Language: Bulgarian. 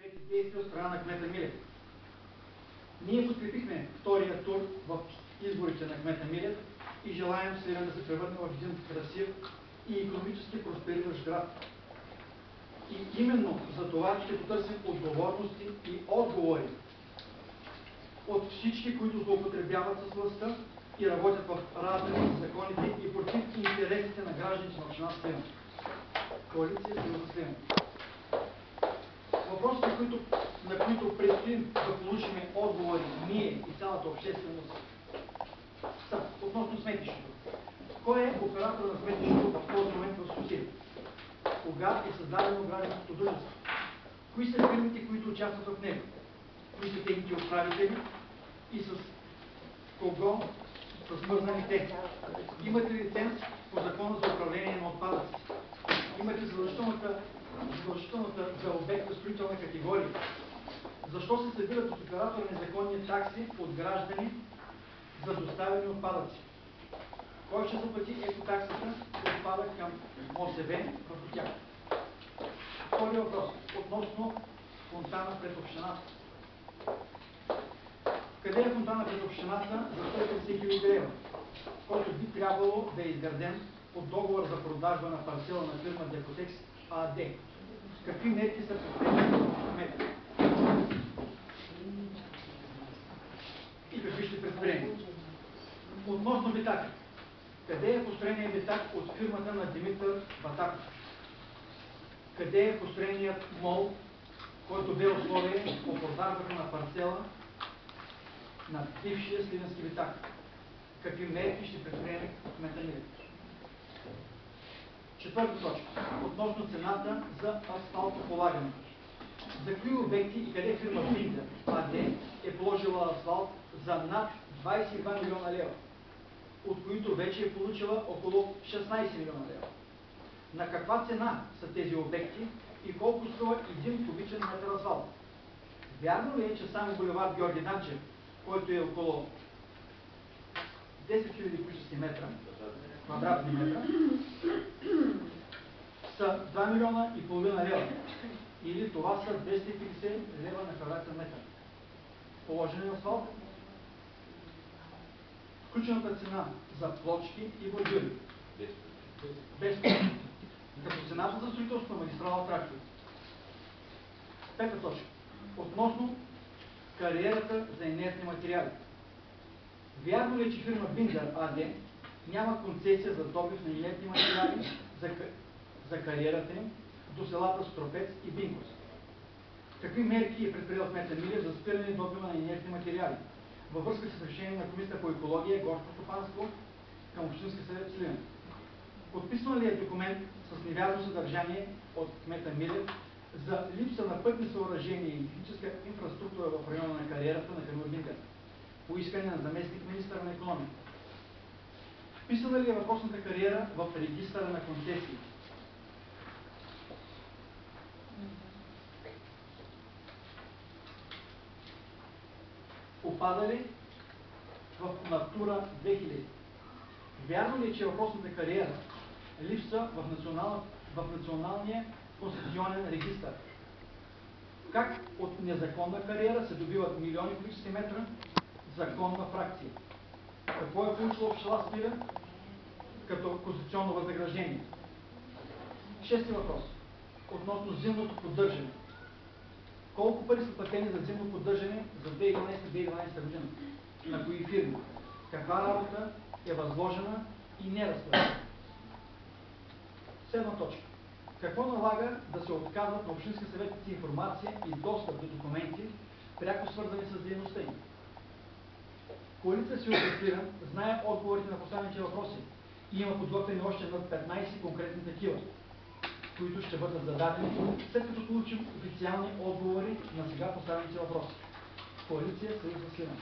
предприети действия от страна на кмета Милев. Ние подкрепихме втория тур в изборите на кмета Милев и желаем Сливен да се превърне в един красив и икономически проспериращ град. И именно за това ще потърсим отговорности и отговори от всички, които злоупотребяват с властта и работят в разрез с законите и против интересите на гражданите на община Сливен. Коалиция Съюз за Сливен. Въпросите, на които предстоим да получим отговори ние и цялата общественост, са относно сметището. Кой е оператор на сметището в този момент в София? Кога е създадено гражданското дружество? Кои са фирмите, които участват в него? Кои са техните управители и с кого са свързани те? Имате ли лиценз по закона за управление на отпадъци? Имате задължителната за обекта строителна категория? Защо се събират от оператора незаконни такси от граждани за доставени отпадъци? Кой ще заплати екотаксата и отпада към МОСВ върху тях? Втори въпрос. Относно фонтана пред общината. Къде е фонтана пред общината за 150 000 лева, който би трябвало да е изграден от договор за продажба на парцела на фирма Депотекс АД? Какви мерки са предприети в кмета? И какви ще предприемем? Относно Битак. Къде е построеният Битак от фирмата на Димитър Батаков? Къде е построеният мол, който бе условие по продажбата на парцела на бившия сливенски Битак? Какви мерки ще предприеме кмета Милев? Четвърта точка. Относно цената за асфалтополагането. За кои обекти и къде фирма Биндер АД е положила асфалт за над 22 милиона лева, от които вече е получила около 16 милиона лева? На каква цена са тези обекти и колко струва 1 кубичен метър асфалт? Вярно ли е, че само булевард Георги Данчев, който е около 10 000 кубически метра, квадратни метра, са 2 милиона и половина лева? Или това са 250 лева на квадратен метър? Положен асфалт? Включената цена за плочки и бордюри? Без плочки. Като цената за строителство на магистрала Тракия. Пета точка. Относно кариерата за инертни материали. Вярно ли е, че фирма Биндер АД няма концесия за добив на инертни материали за кариерата им до селата Стропец и Бинкос? Какви мерки е предприел кмета Милев за спиране и добива на инертни материали във връзка с решение на Комисията по екология и горско стопанство към Общински съвет Сливен? Подписан ли е документ с невярно съдържание от кмета Милев за липса на пътни съоръжения и техническа инфраструктура в района на кариерата на фирма Биндер по искане на заместник министъра на икономика? Вписана ли е въпросната кариера в регистъра на концесии? Попада ли в Натура 2000? Вярно ли е, че въпросната кариера липсва в националния конституционен регистър? Как от незаконна кариера се добиват милиони кубически метра законна фракция? Какво е получила община Сливен като конституционно възнаграждение? Шести въпрос. Относно зимното поддържане. Колко пари са платени за зимно поддържане за 2011-2012 година? На кои фирми? Каква работа е възложена и не разплатена? Седма точка. Какво налага да се отказват на общински съветници информация и достъп до документи, пряко свързани с дейността им? Коалиция Съюз за Сливен знае отговорите на поставените въпроси и има подготвени още над 15 конкретни такива, които ще бъдат зададени, след като получим официални отговори на сега поставените въпроси. Коалиция Съюз за Сливен.